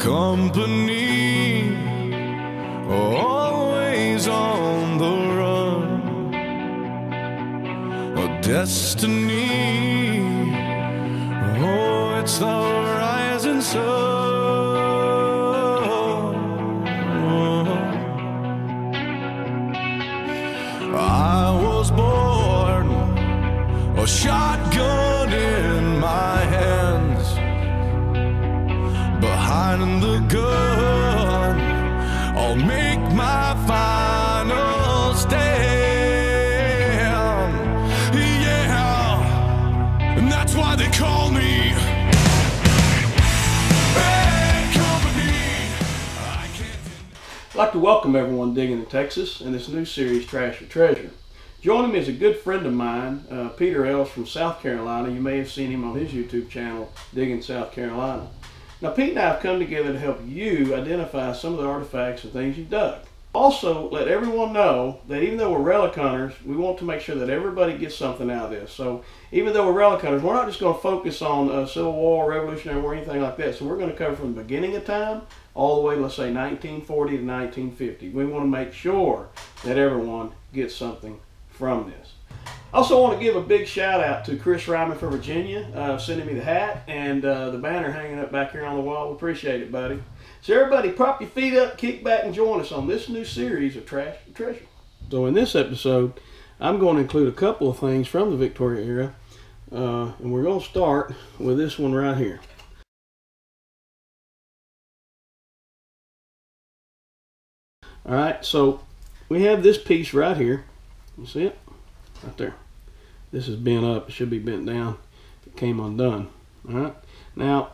company, always on the run, a destiny, oh, it's the rising sun. I was born, a shotgun in my hands, behind the gun, I'll make my final stand. Yeah, and that's why they call me Bad Company. I'd like to welcome everyone digging in Texas in this new series, Trash or Treasure. Joining me is a good friend of mine, Peter Ells from South Carolina. You may have seen him on his YouTube channel, Digging South Carolina. Now, Pete and I have come together to help you identify some of the artifacts and things you've dug. Also, let everyone know that even though we're relic hunters, we want to make sure that everybody gets something out of this. So, even though we're relic hunters, we're not just going to focus on Civil War, Revolutionary War, anything like that. So, we're going to cover from the beginning of time all the way, let's say, 1940 to 1950. We want to make sure that everyone gets something from this. I also want to give a big shout out to Chris Ryman from Virginia, sending me the hat and the banner hanging up back here on the wall. We appreciate it, buddy. So everybody prop your feet up, kick back, and join us on this new series of Trash or Treasure. So in this episode, I'm going to include a couple of things from the Victoria era, and we're going to start with this one right here. Alright, so we have this piece right here. You see it? Right there. This is bent up. It should be bent down. It came undone. Alright. Now,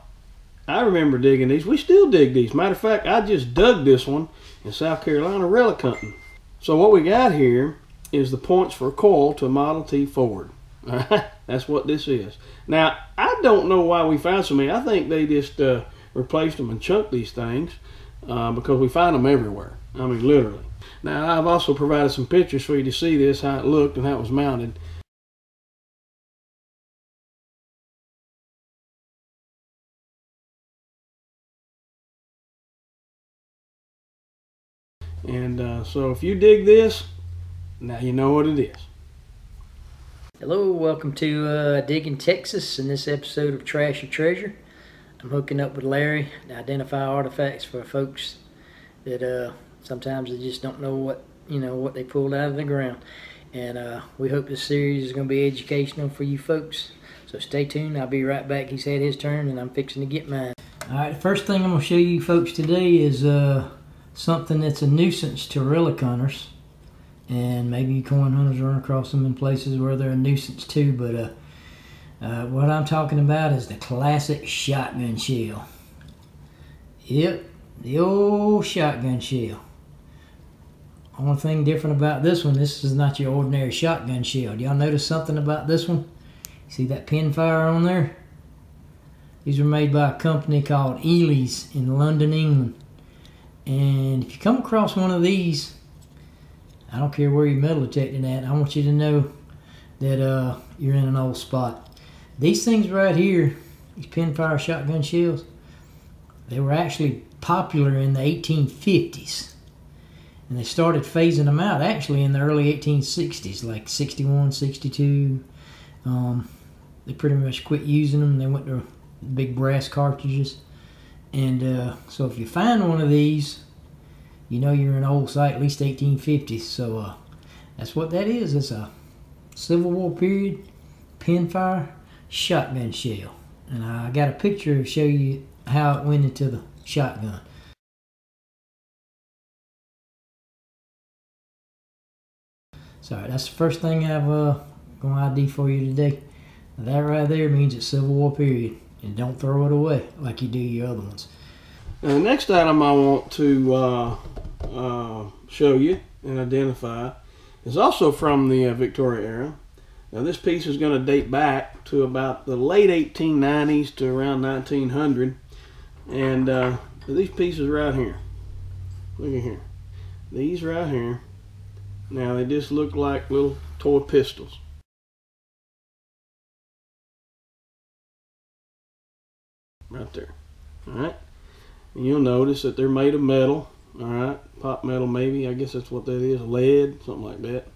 I remember digging these. We still dig these. Matter of fact, I just dug this one in South Carolina relic hunting. So what we got here is the points for a coil to a Model T Ford. Alright. That's what this is. Now, I don't know why we found so many. I think they just replaced them and chunked these things because we find them everywhere. I mean, literally. Now, I've also provided some pictures for you to see this, how it looked and how it was mounted. And so if you dig this, now you know what it is. Hello, welcome to Digging Texas in this episode of Trash or Treasure. I'm hooking up with Larry to identify artifacts for folks that sometimes they just don't know what they pulled out of the ground. And we hope this series is going to be educational for you folks. So stay tuned. I'll be right back. He's had his turn and I'm fixing to get mine. Alright, the first thing I'm going to show you folks today is something that's a nuisance to relic hunters. And maybe you coin hunters run across them in places where they're a nuisance too. But what I'm talking about is the classic shotgun shell. Yep, the old shotgun shell. Only thing different about this one, this is not your ordinary shotgun shell. Do y'all notice something about this one? See that pin fire on there? These were made by a company called Ely's in London, England. And if you come across one of these, I don't care where you're metal detecting at, I want you to know that you're in an old spot. These things right here, these pin fire shotgun shells, they were actually popular in the 1850s. And they started phasing them out actually in the early 1860s, like 61, 62. They pretty much quit using them. They went to big brass cartridges. And so if you find one of these, you know you're an old site, at least 1850s. So that's what that is. It's a Civil War period pinfire shotgun shell. And I got a picture to show you how it went into the shotgun. So that's the first thing I've going to ID for you today. That right there means it's Civil War period. And don't throw it away like you do your other ones. Now, the next item I want to show you and identify is also from the Victoria era. Now this piece is going to date back to about the late 1890s to around 1900. And these pieces right here. Look at here. These right here. Now they just look like little toy pistols. Right there. Alright. And you'll notice that they're made of metal. All right, pot metal maybe. I guess that's what that is. Lead, something like that.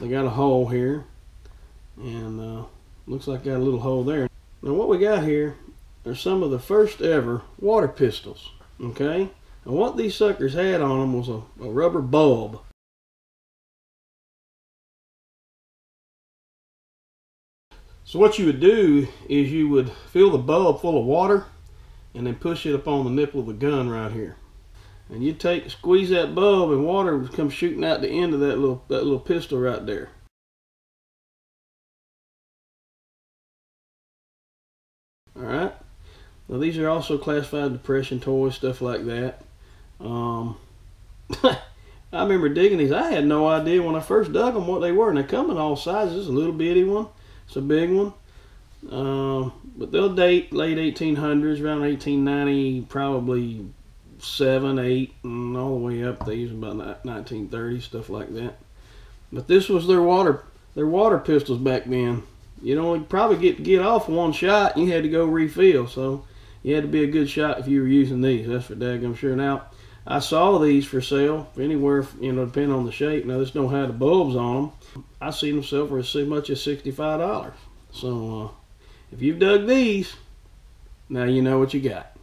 They got a hole here, and looks like got a little hole there. Now what we got here are some of the first ever water pistols. Okay, and what these suckers had on them was a rubber bulb. So what you would do is you would fill the bulb full of water and then push it up on the nipple of the gun right here. And you squeeze that bulb, and water would come shooting out the end of that little pistol right there. All right. Now these are also classified depression toys, stuff like that. I remember digging these. I had no idea when I first dug them what they were, and they come in all sizes. A little bitty one, it's a big one. But they'll date late 1800s, around 1890, probably 7, 8, and all the way up. They use about 1930, stuff like that. But this was their water pistols back then. You know, you'd probably get off one shot, and you had to go refill. So you had to be a good shot if you were using these. That's for daggum sure. Now, I saw these for sale for anywhere, you know, depending on the shape. Now, this don't have the bulbs on them. I seen them sell for as much as $65. So if you've dug these, now you know what you got.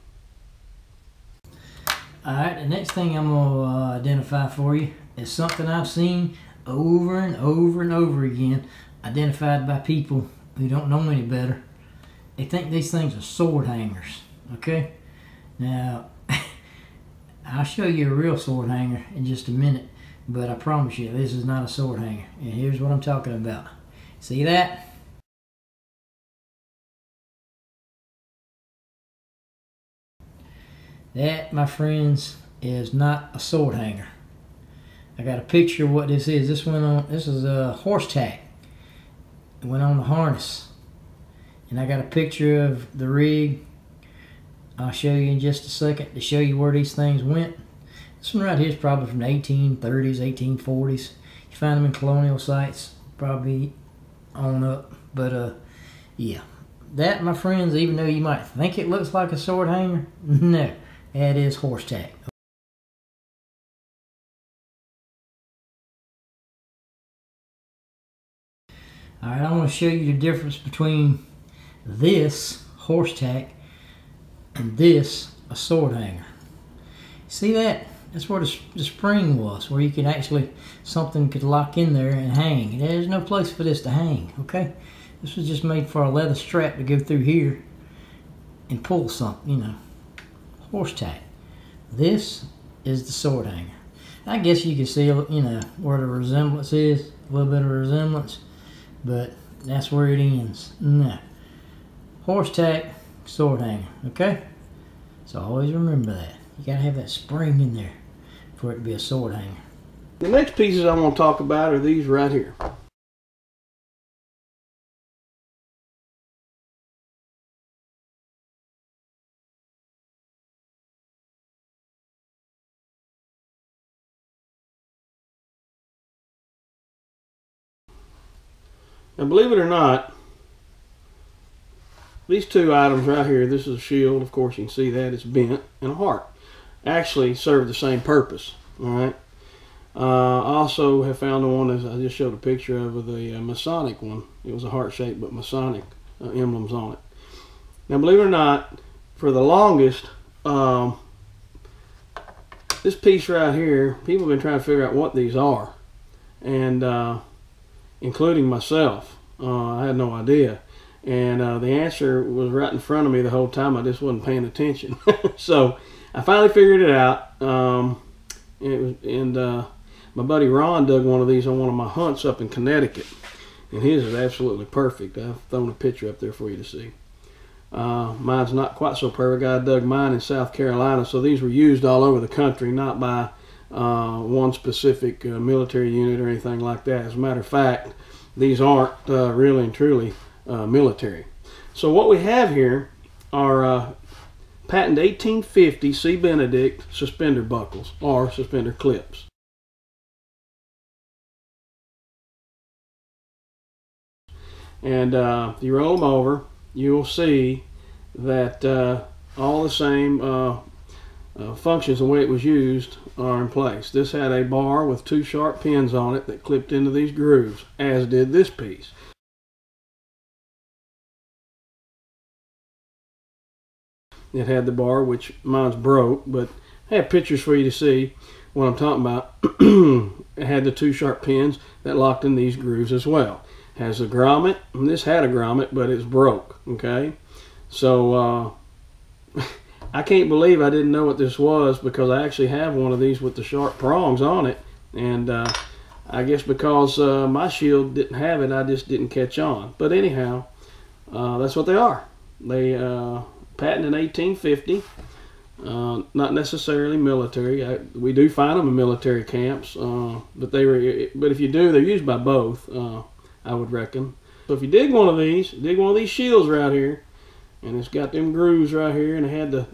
Alright, the next thing I'm going to identify for you is something I've seen over and over and over again, identified by people who don't know any better. They think these things are sword hangers, okay? Now, I'll show you a real sword hanger in just a minute, but I promise you, this is not a sword hanger. And here's what I'm talking about. See that? That, my friends, is not a sword hanger. I got a picture of what this is. This is a horse tack. It went on the harness. And I got a picture of the rig. I'll show you in just a second to show you where these things went. This one right here is probably from the 1830s, 1840s. You find them in colonial sites, probably on up. But yeah. That, my friends, even though you might think it looks like a sword hanger, no. That is horse tack. Alright, I want to show you the difference between this horse tack and this a sword hanger. See that? That's where the spring was, where you could actually, something could lock in there and hang. There's no place for this to hang, okay? This was just made for a leather strap to go through here and pull something, you know. Horse tack. This is the sword hanger. I guess you can see, you know, where the resemblance is, a little bit of resemblance, but that's where it ends. No. Horse tack, sword hanger, okay? So always remember that. You gotta have that spring in there for it to be a sword hanger. The next pieces I want to talk about are these right here. Now, believe it or not, these two items right here, this is a shield, of course you can see that, it's bent, and a heart, actually serve the same purpose. Alright. I also have found the one, as I just showed a picture of the Masonic one. It was a heart shape, but Masonic emblems on it. Now, believe it or not, for the longest, this piece right here, people have been trying to figure out what these are. And including myself. I had no idea. And the answer was right in front of me the whole time. I just wasn't paying attention. So I finally figured it out. My buddy Ron dug one of these on one of my hunts up in Connecticut. And his is absolutely perfect. I've thrown a picture up there for you to see. Mine's not quite so perfect. I dug mine in South Carolina. So these were used all over the country, not by one specific military unit or anything like that. As a matter of fact, these aren't really and truly military. So what we have here are patent 1850 C. Benedict suspender buckles or suspender clips. And if you roll them over, you'll see that all the same functions and the way it was used are in place. This had a bar with 2 sharp pins on it that clipped into these grooves, as did this piece. It had the bar, which mine's broke, but I have pictures for you to see what I'm talking about. It had the 2 sharp pins that locked in these grooves as well. It has a grommet, and this had a grommet, but it's broke, okay? So I can't believe I didn't know what this was, because I actually have one of these with the sharp prongs on it, and I guess because my Shield didn't have it, I just didn't catch on. But anyhow, that's what they are. They patented in 1850. Not necessarily military. We do find them in military camps, but if you do, they're used by both. I would reckon. So if you dig one of these shields right here, and it's got them grooves right here, and it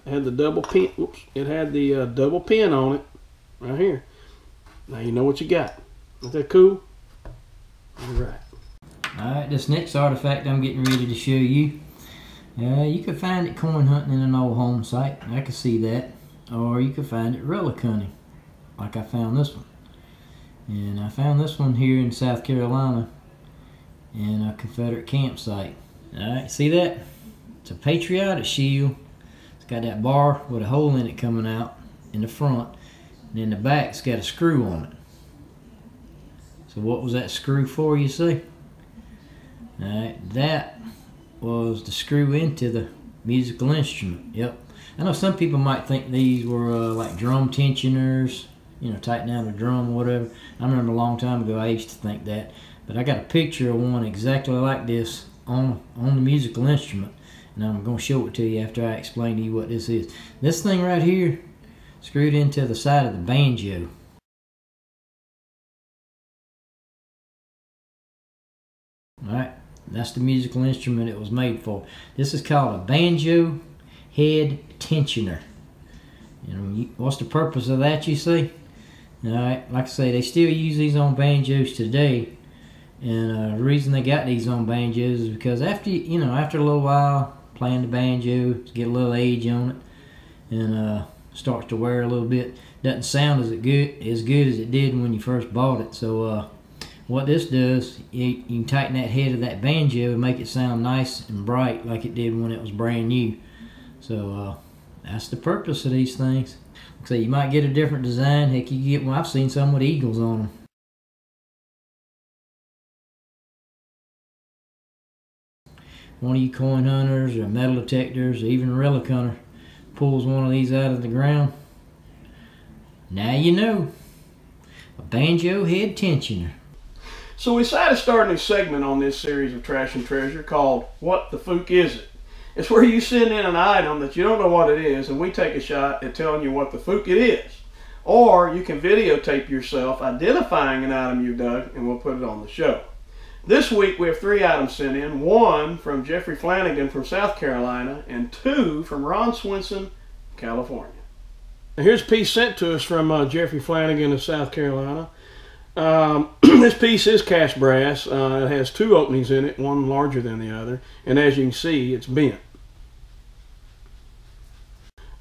had the double pin. Oops, it had the double pin on it right here. Now you know what you got. Isn't that cool? All right. All right, this next artifact I'm getting ready to show you. You could find it coin hunting in an old home site. I can see that. Or you could find it relic hunting, like I found this one. And I found this one here in South Carolina in a Confederate campsite. Alright, see that? It's a patriotic shield. It's got that bar with a hole in it coming out in the front. And in the back, it's got a screw on it. So what was that screw for, you see? Alright, that was to screw into the musical instrument. Yep. I know some people might think these were like drum tensioners, you know, tighten down the drum or whatever. I remember a long time ago I used to think that. But I got a picture of one exactly like this on the musical instrument. And I'm going to show it to you after I explain to you what this is. This thing right here screwed into the side of the banjo. Alright, that's the musical instrument it was made for. This is called a banjo head tensioner. You know, what's the purpose of that, you see? Alright, like I say, they still use these on banjos today. And the reason they got these on banjos is because after a little while playing the banjo, get a little age on it, and starts to wear a little bit. Doesn't sound as good as it did when you first bought it. So what this does, you can tighten that head of that banjo and make it sound nice and bright like it did when it was brand new. So that's the purpose of these things. So you might get a different design. Heck, you get one. I've seen some with eagles on them. One of you coin hunters or metal detectors or even a relic hunter pulls one of these out of the ground. Now you know. A banjo head tensioner. So we decided to start a new segment on this series of Trash and Treasure called What the Fook Is It? It's where you send in an item that you don't know what it is, and we take a shot at telling you what the fook it is. Or you can videotape yourself identifying an item you dug, and we'll put it on the show. This week we have 3 items sent in. 1 from Jeffrey Flanagan from South Carolina, and 2 from Ron Swinson, California. Now here's a piece sent to us from Jeffrey Flanagan of South Carolina. This piece is cast brass. It has 2 openings in it, one larger than the other, and as you can see, it's bent.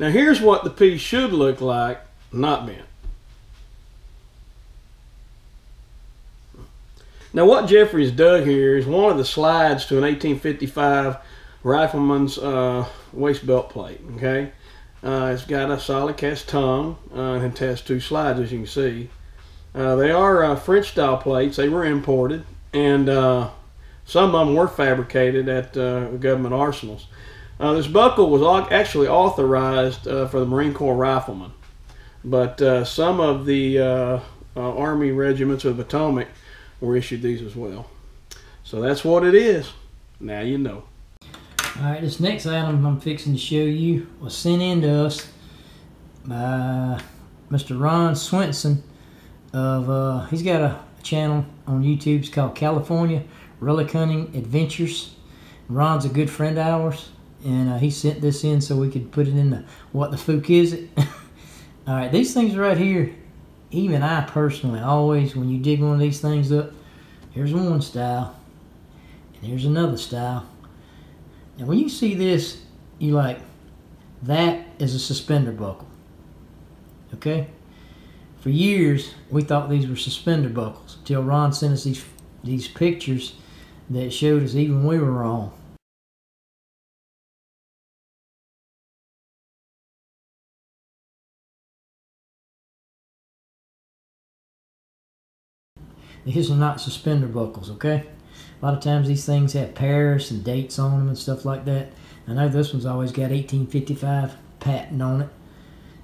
Now here's what the piece should look like, not bent. Now what Jeffrey's dug here is one of the slides to an 1855 rifleman's waist belt plate. Okay, it's got a solid cast tongue and it has 2 slides, as you can see. They are French style plates. They were imported, and some of them were fabricated at government arsenals. This buckle was actually authorized for the Marine Corps riflemen, but some of the Army regiments of the Potomac were issued these as well. So that's what it is. Now you know. Alright, this next item I'm fixing to show you was sent in to us by Mr. Ron Swinson. He's got a channel on YouTube. It's called California Relic Hunting Adventures. Ron's a good friend of ours, and he sent this in so we could put it in the What the Fook Is It? Alright, these things right here, even I personally always, when you dig one of these things up, here's one style, and here's another style. And when you see this, you like, That is a suspender buckle. Okay? For years, we thought these were suspender buckles until Ron sent us these pictures that showed us even we were wrong. These are not suspender buckles, okay? A lot of times these things have Paris and dates on them and stuff like that. I know this one's always got 1855 patent on it.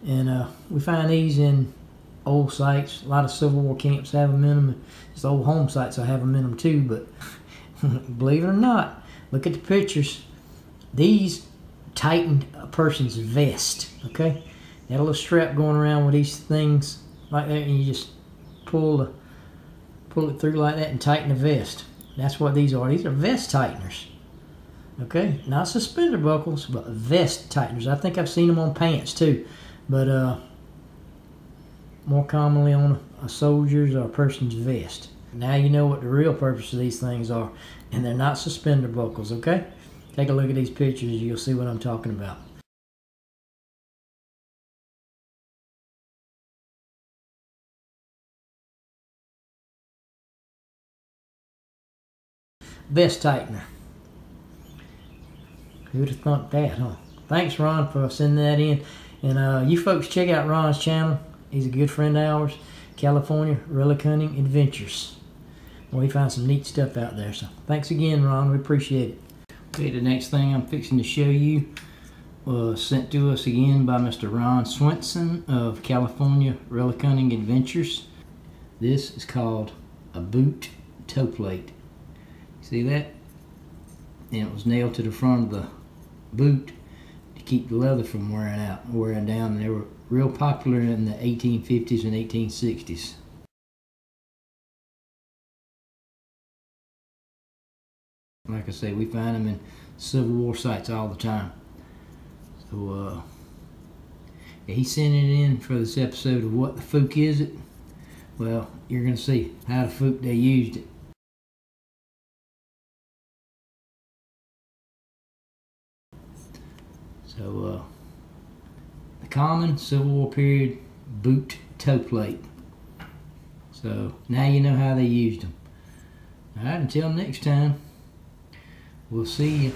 And we find these in old sites. A lot of Civil War camps have them in them. Just old home sites I have them in them too. But believe it or not, look at the pictures. These tightened a person's vest, okay? They had a little strap going around with these things like that, and you just pull it through like that and tighten the vest. That's what these are. These are vest tighteners. Okay? Not suspender buckles, but vest tighteners. I think I've seen them on pants too. But more commonly on a soldier's or a person's vest. Now you know what the real purpose of these things are. And they're not suspender buckles, okay? Take a look at these pictures, you'll see what I'm talking about. Vest tightener. Who'd have thought that, huh? Thanks, Ron, for sending that in. And you folks check out Ron's channel. He's a good friend of ours. California Relic Hunting Adventures. Well, we find some neat stuff out there. So thanks again, Ron. We appreciate it. Okay, the next thing I'm fixing to show you was sent to us again by Mr. Ron Swenson of California Relic Hunting Adventures. This is called a boot toe plate. See that? And it was nailed to the front of the boot to keep the leather from wearing down. And they were real popular in the 1850s and 1860s. Like I say, we find them in Civil War sites all the time. So, yeah, he sent it in for this episode of What the Fook Is It? Well, you're going to see how the fook they used it. So, the common Civil War period boot toe plate. So, now you know how they used them. Alright, until next time, we'll see you.